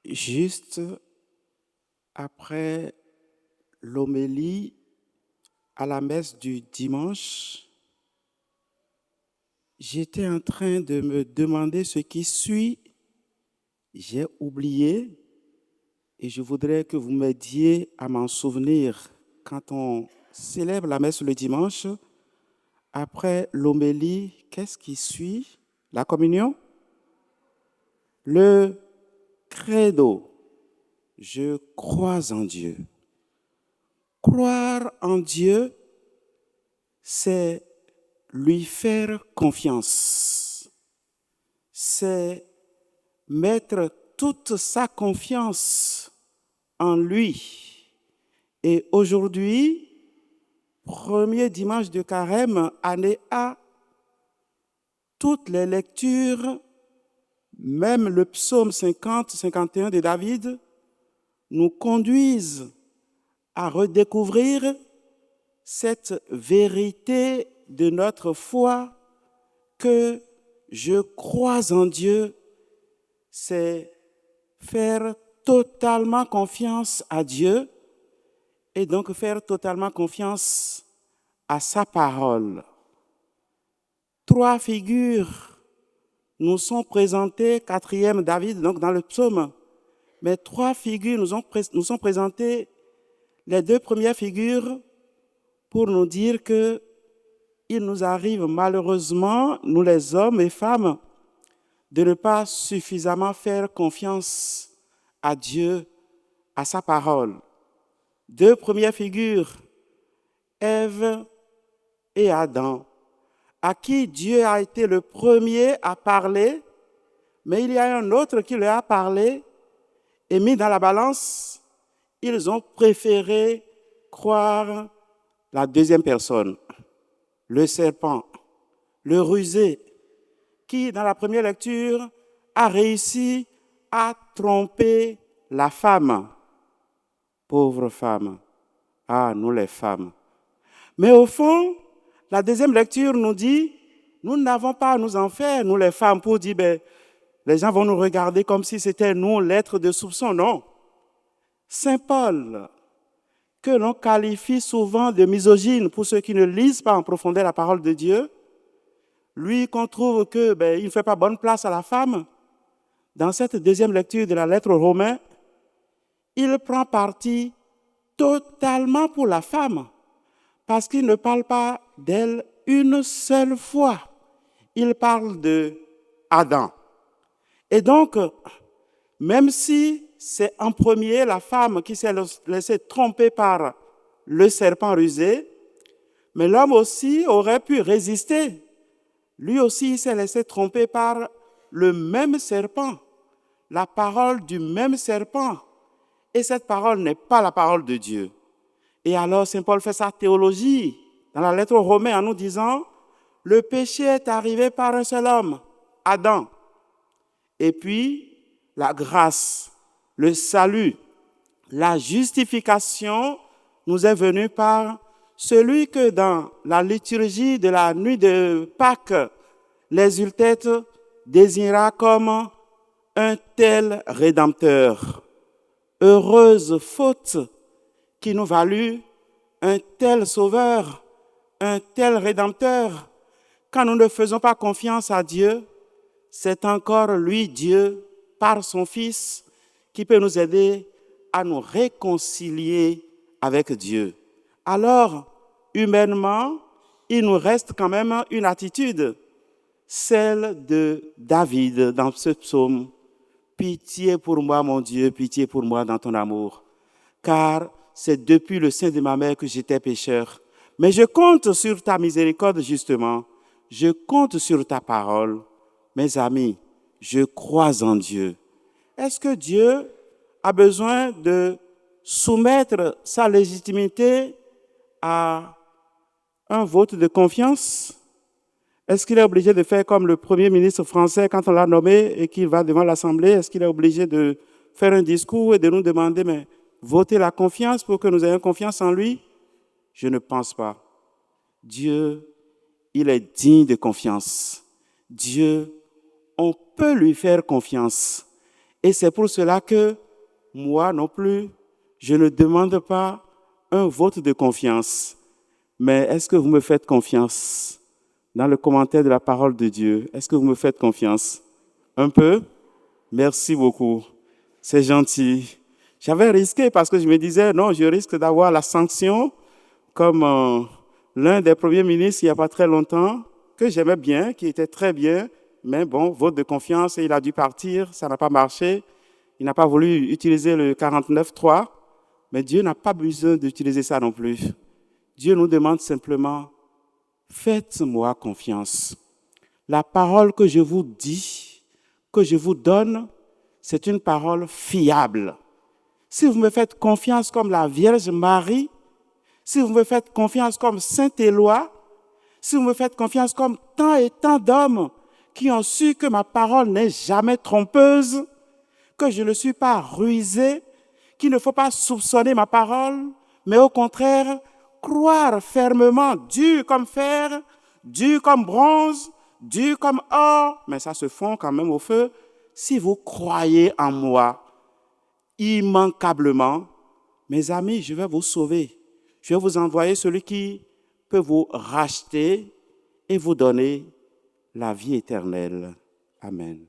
Juste après l'homélie à la messe du dimanche, j'étais en train de me demander ce qui suit. J'ai oublié et je voudrais que vous m'aidiez à m'en souvenir. Quand on célèbre la messe le dimanche, après l'homélie, qu'est-ce qui suit? La communion? Le credo. Je crois en Dieu. Croire en Dieu, c'est lui faire confiance. C'est mettre toute sa confiance en lui. Et aujourd'hui, premier dimanche de carême, année A, toutes les lectures, même le psaume 50, 51 de David, nous conduisent à redécouvrir cette vérité de notre foi que je crois en Dieu, c'est faire totalement confiance à Dieu et donc faire totalement confiance à sa parole. Trois figures nous sont présentées, quatrième David, donc dans le psaume, mais trois figures nous sont présentées, les deux premières figures, pour nous dire que il nous arrive malheureusement, nous les hommes et femmes, de ne pas suffisamment faire confiance à Dieu, à sa parole. Deux premières figures, Ève et Adam, à qui Dieu a été le premier à parler, mais il y a un autre qui leur a parlé et mis dans la balance, ils ont préféré croire la deuxième personne, le serpent, le rusé, qui, dans la première lecture, a réussi à tromper la femme. Pauvre femme. Ah, nous les femmes. Mais au fond, la deuxième lecture nous dit, nous n'avons pas à nous en faire, nous les femmes, pour dire, les gens vont nous regarder comme si c'était nous, l'être de soupçon. Non. Saint Paul, que l'on qualifie souvent de misogyne pour ceux qui ne lisent pas en profondeur la parole de Dieu, lui qu'on trouve qu'il ne fait pas bonne place à la femme, dans cette deuxième lecture de la lettre aux Romains, il prend parti totalement pour la femme, parce qu'il ne parle pas d'elle une seule fois. Il parle de Adam. Et donc, même si c'est en premier la femme qui s'est laissée tromper par le serpent rusé, mais l'homme aussi aurait pu résister. Lui aussi, il s'est laissé tromper par le même serpent, la parole du même serpent. Et cette parole n'est pas la parole de Dieu. Et alors, Saint Paul fait sa théologie dans la lettre aux Romains en nous disant, le péché est arrivé par un seul homme, Adam. Et puis, la grâce, le salut, la justification nous est venue par celui que dans la liturgie de la nuit de Pâques, les ultètes désignera comme un tel rédempteur. Heureuse faute qui nous valut un tel sauveur, un tel rédempteur. Quand nous ne faisons pas confiance à Dieu, c'est encore lui, Dieu, par son Fils, qui peut nous aider à nous réconcilier avec Dieu. Alors, humainement, il nous reste quand même une attitude, celle de David dans ce psaume. Pitié pour moi, mon Dieu, pitié pour moi dans ton amour. Car c'est depuis le sein de ma mère que j'étais pécheur. Mais je compte sur ta miséricorde, justement. Je compte sur ta parole. Mes amis, je crois en Dieu. Est-ce que Dieu a besoin de soumettre sa légitimité à un vote de confiance? Est-ce qu'il est obligé de faire comme le Premier ministre français quand on l'a nommé et qu'il va devant l'Assemblée? Est-ce qu'il est obligé de faire un discours et de nous demander, mais votez la confiance pour que nous ayons confiance en lui? Je ne pense pas. Dieu, il est digne de confiance. Dieu, on peut lui faire confiance. Et c'est pour cela que moi non plus, je ne demande pas un vote de confiance. Mais est-ce que vous me faites confiance? Dans le commentaire de la parole de Dieu, est-ce que vous me faites confiance? Un peu? Merci beaucoup. C'est gentil. J'avais risqué parce que je me disais, non, je risque d'avoir la sanction comme l'un des premiers ministres il n'y a pas très longtemps, que j'aimais bien, qui était très bien, mais bon, vote de confiance, et il a dû partir, ça n'a pas marché. Il n'a pas voulu utiliser le 49.3, mais Dieu n'a pas besoin d'utiliser ça non plus. Dieu nous demande simplement, faites-moi confiance. La parole que je vous dis, que je vous donne, c'est une parole fiable. Si vous me faites confiance comme la Vierge Marie, si vous me faites confiance comme Saint Éloi, si vous me faites confiance comme tant et tant d'hommes qui ont su que ma parole n'est jamais trompeuse, que je ne suis pas rusé, qu'il ne faut pas soupçonner ma parole, mais au contraire, croire fermement, dur comme fer, dur comme bronze, dur comme or, mais ça se fond quand même au feu. Si vous croyez en moi, immanquablement, mes amis, je vais vous sauver. Je vais vous envoyer celui qui peut vous racheter et vous donner la vie éternelle. Amen.